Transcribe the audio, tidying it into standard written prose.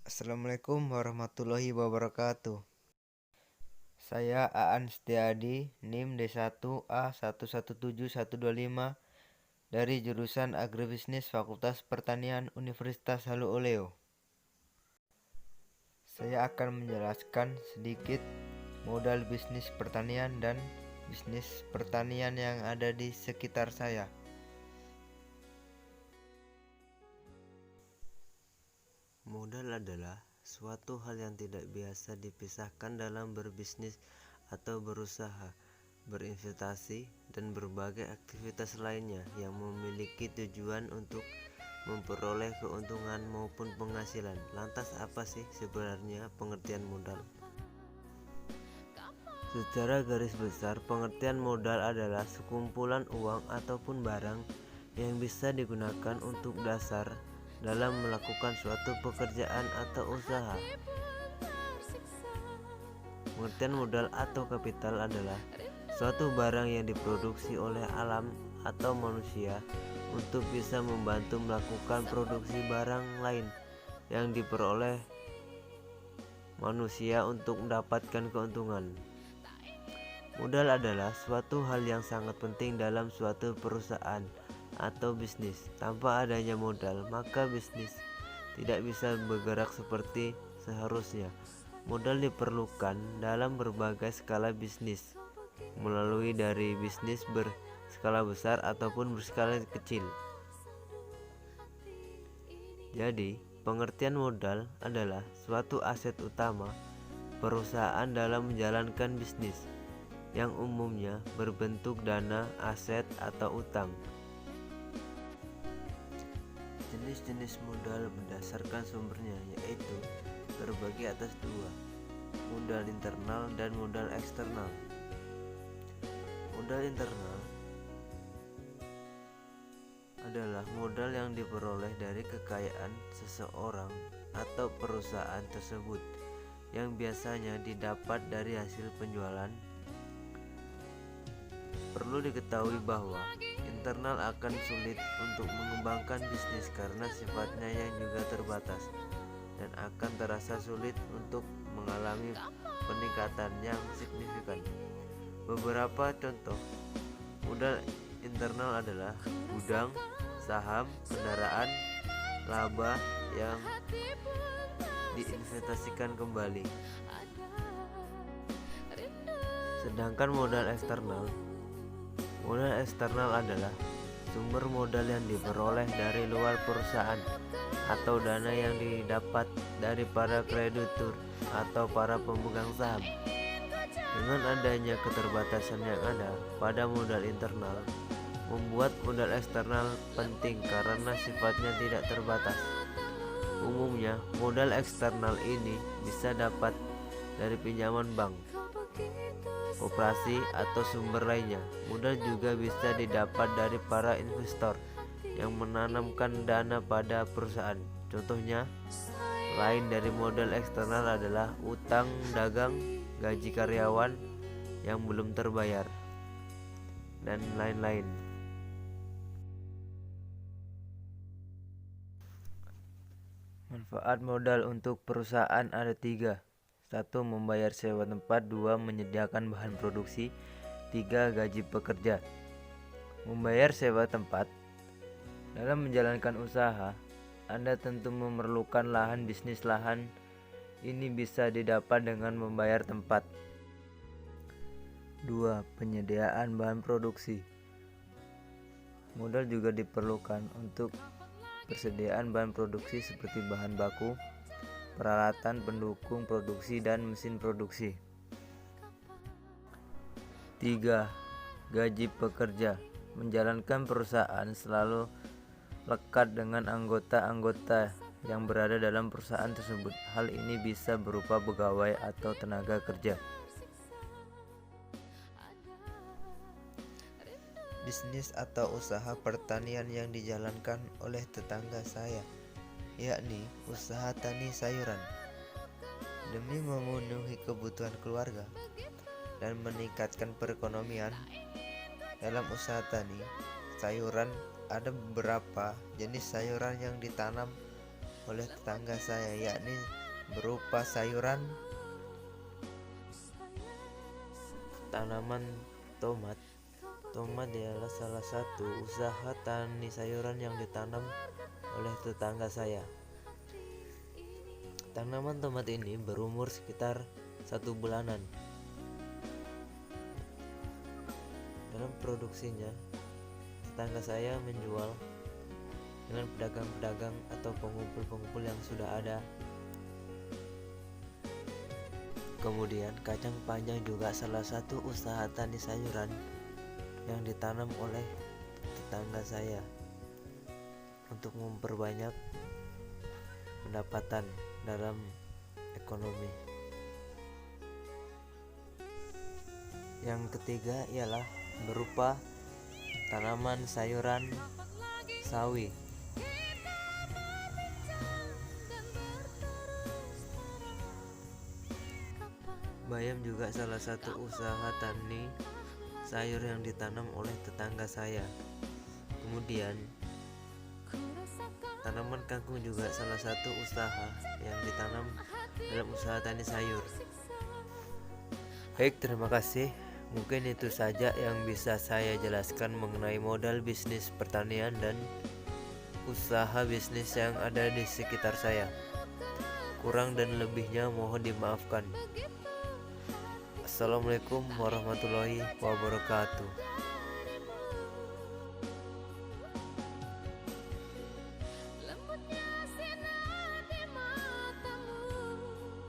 Assalamualaikum warahmatullahi wabarakatuh. Saya Aan Setiadi, NIM D1A117125 dari jurusan Agribisnis Fakultas Pertanian Universitas Halu Oleo. Saya akan menjelaskan sedikit modal bisnis pertanian dan bisnis pertanian yang ada di sekitar saya. Modal adalah suatu hal yang tidak biasa dipisahkan dalam berbisnis atau berusaha, berinvestasi, dan berbagai aktivitas lainnya yang memiliki tujuan untuk memperoleh keuntungan maupun penghasilan. Lantas apa sih sebenarnya pengertian modal? Secara garis besar, pengertian modal adalah sekumpulan uang ataupun barang yang bisa digunakan untuk dasar dalam melakukan suatu pekerjaan atau usaha. Pengertian modal atau kapital adalah suatu barang yang diproduksi oleh alam atau manusia untuk bisa membantu melakukan produksi barang lain yang diperoleh manusia untuk mendapatkan keuntungan. Modal adalah suatu hal yang sangat penting dalam suatu perusahaan atau bisnis. Tanpa adanya modal, maka bisnis tidak bisa bergerak seperti seharusnya. Modal diperlukan dalam berbagai skala bisnis, melalui dari bisnis berskala besar ataupun berskala kecil. Jadi, pengertian modal adalah suatu aset utama perusahaan dalam menjalankan bisnis, yang umumnya berbentuk dana, aset, atau utang. Jenis-jenis modal berdasarkan sumbernya yaitu terbagi atas dua, modal internal dan modal eksternal. Modal internal adalah modal yang diperoleh dari kekayaan seseorang atau perusahaan tersebut yang biasanya didapat dari hasil penjualan. Perlu diketahui bahwa internal akan sulit untuk mengembangkan bisnis karena sifatnya yang juga terbatas dan akan terasa sulit untuk mengalami peningkatan yang signifikan. Beberapa contoh modal internal adalah gudang, saham, kendaraan, laba yang diinvestasikan kembali. Sedangkan modal eksternal adalah sumber modal yang diperoleh dari luar perusahaan atau dana yang didapat dari para kreditur atau para pemegang saham. Dengan adanya keterbatasan yang ada pada modal internal, membuat modal eksternal penting karena sifatnya tidak terbatas. Umumnya, modal eksternal ini bisa dapat dari pinjaman bank, koperasi, atau sumber lainnya. Modal juga bisa didapat dari para investor yang menanamkan dana pada perusahaan. Contohnya, lain dari modal eksternal adalah utang dagang, gaji karyawan yang belum terbayar, dan lain-lain. Manfaat modal untuk perusahaan ada 3. 1. Membayar sewa tempat. 2. Menyediakan bahan produksi. 3. Gaji pekerja. Membayar sewa tempat. Dalam menjalankan usaha, Anda tentu memerlukan lahan bisnis. Lahan ini bisa didapat dengan membayar tempat. 2. Penyediaan bahan produksi. Modal juga diperlukan untuk persediaan bahan produksi seperti bahan baku, peralatan pendukung produksi, dan mesin produksi. 3. Gaji pekerja. Menjalankan perusahaan selalu lekat dengan anggota-anggota yang berada dalam perusahaan tersebut. Hal ini bisa berupa pegawai atau tenaga kerja. Bisnis atau usaha pertanian yang dijalankan oleh tetangga saya, yakni usaha tani sayuran. Demi memenuhi kebutuhan keluarga dan meningkatkan perekonomian, dalam usaha tani sayuran ada beberapa jenis sayuran yang ditanam oleh tetangga saya, yakni berupa sayuran, tanaman tomat. Tomat adalah salah satu usaha tani sayuran yang ditanam oleh tetangga saya. Tanaman tomat ini berumur sekitar 1 bulanan. Dalam produksinya, tetangga saya menjual dengan pedagang-pedagang atau pengumpul-pengumpul yang sudah ada. Kemudian kacang panjang juga salah satu usaha tani sayuran yang ditanam oleh tetangga saya untuk memperbanyak pendapatan dalam ekonomi. Yang ketiga ialah berupa tanaman sayuran sawi. Bayam juga salah satu usaha tani sayur yang ditanam oleh tetangga saya. Kemudian tanaman kangkung juga salah satu usaha yang ditanam dalam usaha tani sayur. Baik, terima kasih. Mungkin itu saja yang bisa saya jelaskan mengenai modal bisnis pertanian dan usaha bisnis yang ada di sekitar saya. Kurang dan lebihnya mohon dimaafkan. Assalamualaikum warahmatullahi wabarakatuh.